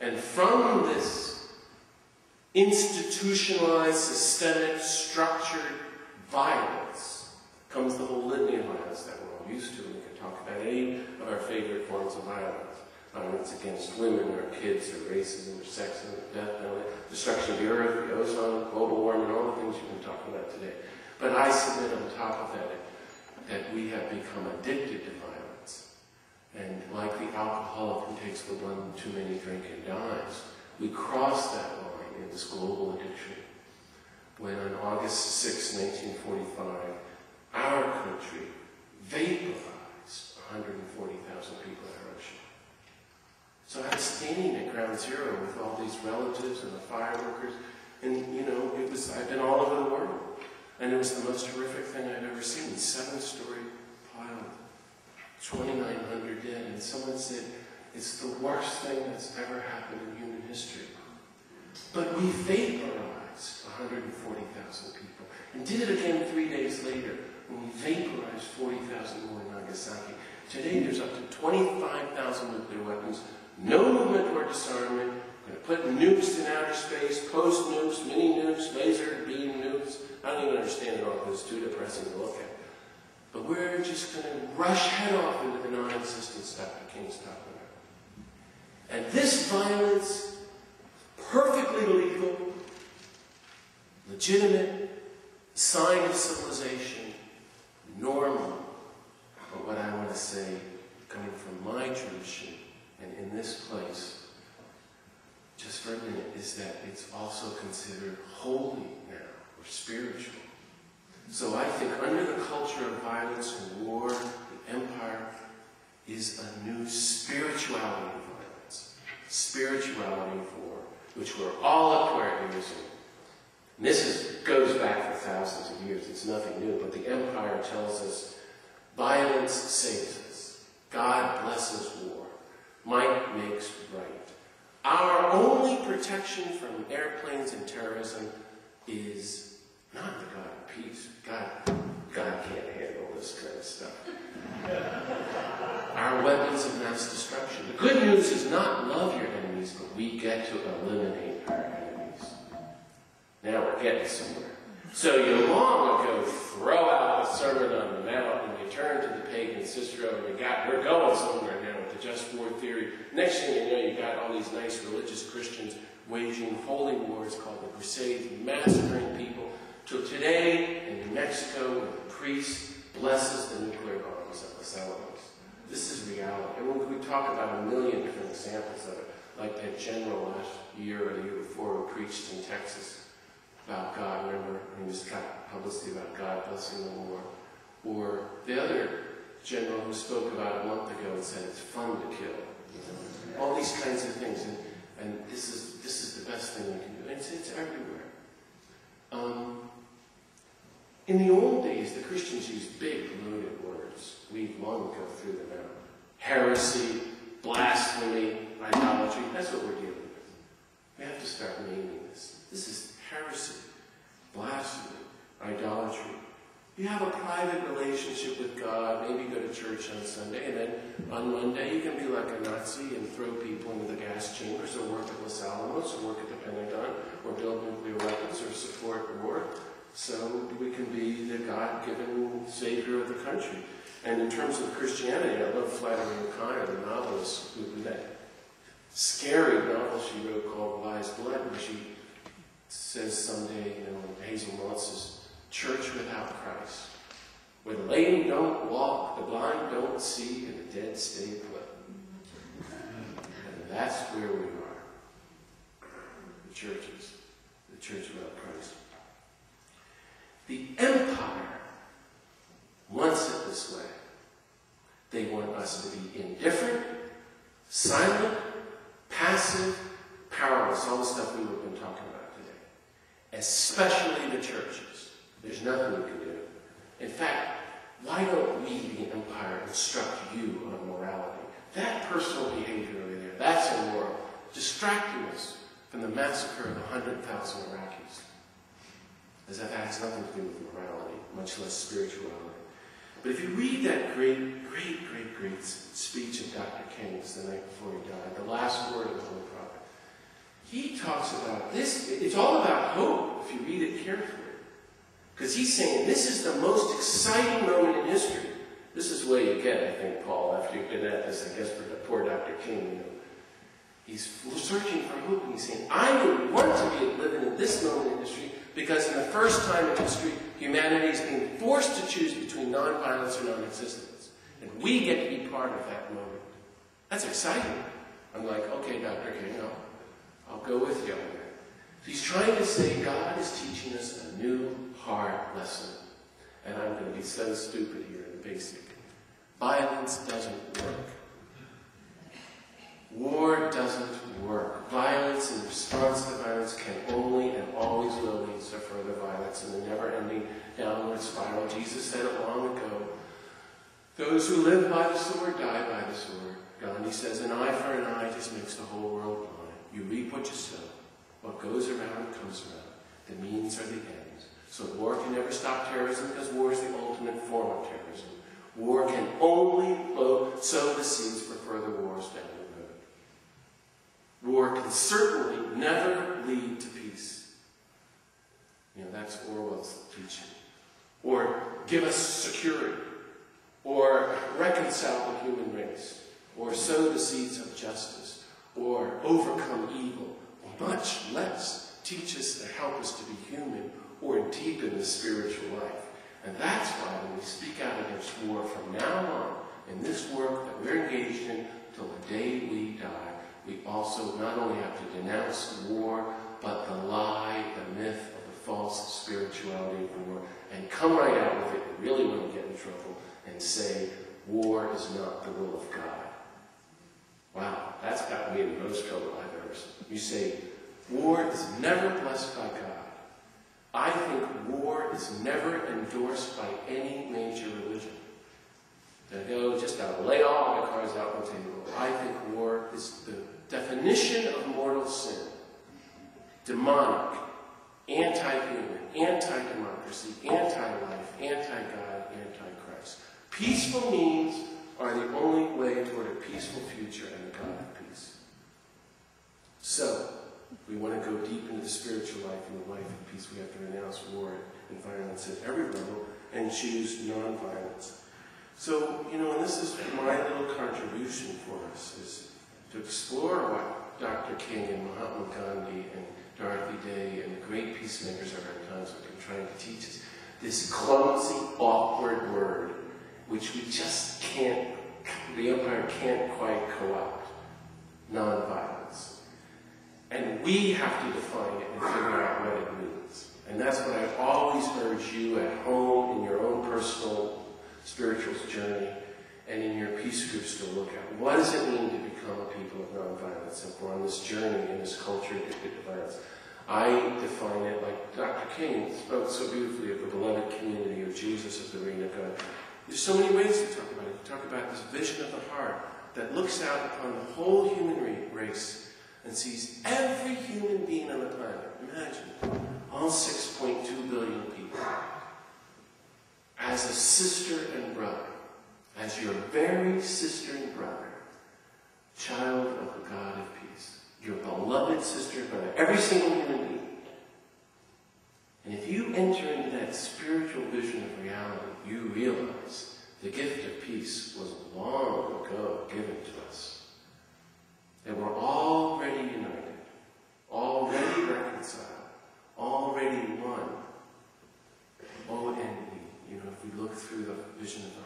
And from this institutionalized, systemic, structured violence comes the whole litany of violence that we're all used to. We can talk about any of our favorite forms of violence. Violence against women, or kids, or racism, or sexism, or death penalty, destruction of the earth, the ozone, global warming, all the things you've been talking about today. But I submit on top of that, that we have become addicted to violence. And like the alcoholic who takes the one too many drink and dies, we cross that line in this global addiction. When on August 6, 1945, our country vaporized 140,000 people at Hiroshima. So I was standing at ground zero with all these relatives and the fireworkers, and I've been all over the world. And it was the most horrific thing I've ever seen. 7-story pile, 2,900 dead. And someone said, it's the worst thing that's ever happened in human history. But we vaporized 140,000 people. And did it again 3 days later, when we vaporized 40,000 more in Nagasaki. Today there's up to 25,000 nuclear weapons. No movement toward disarmament. We're going to put nukes in outer space, post nukes, mini nukes, laser beam nukes. I don't even understand it all because it's too depressing to look at. But we're just going to rush head off into the non-existent stuff that King's talking about. And this violence, perfectly legal, legitimate, sign of civilization, normal. But what I want to say, coming from my tradition and in this place, just for a minute, is that it's also considered holy now, or spiritual. So I think under the culture of violence and war, the empire is a new spirituality of violence. Spirituality of war, which we're all acquiring using. And this goes back for thousands of years. It's nothing new. But the empire tells us violence saves us. God blesses war. Might makes right. Our only protection from airplanes and terrorism is not the God of peace. God can't handle this kind of stuff. Our weapons of mass destruction. The good news is not love your enemies, but we get to eliminate our enemies. Now we're getting somewhere. So you long ago throw out the Sermon on the Mount and you turn to the pagan Cicero and we're going somewhere now with the just war theory. Next thing you know, you got all these nice religious Christians waging holy wars called the Crusades, massacring people. Till today, in New Mexico, when the priest blesses the nuclear bombs at Los Alamos. This is reality. And we talk about a million different examples of it, like that general last year or the year before who preached in Texas about God. Remember, he was got publicity about God blessing the war. Or the other general who spoke about a month ago and said it's fun to kill. All these kinds of things. And this is the best thing we can do. It's everywhere. In the old days, the Christians used big, loaded words. We've long ago threw them out. Heresy, blasphemy, idolatry. That's what we're dealing with. We have to start naming this. This is heresy, blasphemy, idolatry. You have a private relationship with God, maybe go to church on Sunday, and then on Monday you can be like a Nazi and throw people into the gas chambers, or work at Los Alamos, or work at the Pentagon, or build nuclear weapons, or support war. So we can be the God-given savior of the country. And in terms of Christianity, I love Flannery O'Connor, the novelist, who that scary novel she wrote called Wise Blood, where she says someday, Hazel Moss' church without Christ, where the lame don't walk, the blind don't see, and the dead stay put. And that's where we are. The churches. The church without Christ. The empire wants it this way. They want us to be indifferent, silent, passive, powerless, all the stuff we've been talking about today. Especially the churches. There's nothing we can do. In fact, why don't we, the empire, instruct you on morality? That personal behavior over there, that's immoral. Distracting us from the massacre of 100,000 Iraqis. As that has nothing to do with morality, much less spirituality. But if you read that great speech of Dr. King's the night before he died, the last word of the Holy Prophet, this, it's all about hope if you read it carefully. Because he's saying this is the most exciting moment in history. This is where you get, I think, Paul, after you've been at this, I guess, for the poor Dr. King, you know. He's searching for hope, and he's saying, I would want to be living in this moment in history because in the first time in history, humanity is being forced to choose between nonviolence or non-existence. And we get to be part of that moment. That's exciting. I'm like, okay, Dr. King, I'll go with you on that. He's trying to say God is teaching us a new hard lesson. And I'm going to be so stupid here in the basic. Violence doesn't work. War doesn't work. Violence in response to violence can only and always will lead to further violence in the never-ending downward spiral. Jesus said it long ago. Those who live by the sword die by the sword. Gandhi says an eye for an eye just makes the whole world blind. You reap what you sow. What goes around comes around. The means are the ends. So war can never stop terrorism because war is the ultimate form of terrorism. War can only sow the seeds for further wars down the road. War can certainly never lead to peace. You know, that's Orwell's teaching. Or give us security. Or reconcile the human race. Or sow the seeds of justice. Or overcome evil. Or much less teach us and help us to be human or deepen the spiritual life. And that's why when we speak out against war from now on, in this work that we're engaged in till the day we die, we also not only have to denounce war, but the lie, the myth of the false spirituality of war, and come right out with it and really want to get in trouble and say, war is not the will of God. Wow, that's got me in the most trouble I've ever seen. You say, war is never blessed by God. I think war is never endorsed by any major religion. They go, just lay all the cards out on the table. I think war is the definition of mortal sin. Demonic, anti-human, anti-democracy, anti-life, anti-God, anti-Christ. Peaceful means are the only way toward a peaceful future and the God of peace. So, we want to go deep into the spiritual life and the life of peace. We have to renounce war and violence at every level and choose non-violence. So, you know, and this is my little contribution for us, is to explore what Dr. King and Mahatma Gandhi and Dorothy Day and the great peacemakers of our times have been trying to teach us. This clumsy, awkward word, which we just can't, the empire can't quite co-opt. Non-violence. And we have to define it and figure out what it means. And that's what I always urge you at home in your own personal spiritual journey and in your peace groups to look at. What does it mean to become a people of nonviolence if we're on this journey in this culture addicted to violence? I define it like Dr. King spoke so beautifully of the beloved community of Jesus as the reign of God. There's so many ways to talk about it. You talk about this vision of the heart that looks out upon the whole human race and sees every human being on the planet. Imagine, all 6.2 billion people, as a sister and brother, as your very sister and brother, child of the God of peace, your beloved sister and brother, every single human being. And if you enter into that spiritual vision of reality, you realize the gift of peace was long ago given to us. And we're already united, already reconciled, already one. Oh, and you know, if we look through the vision of the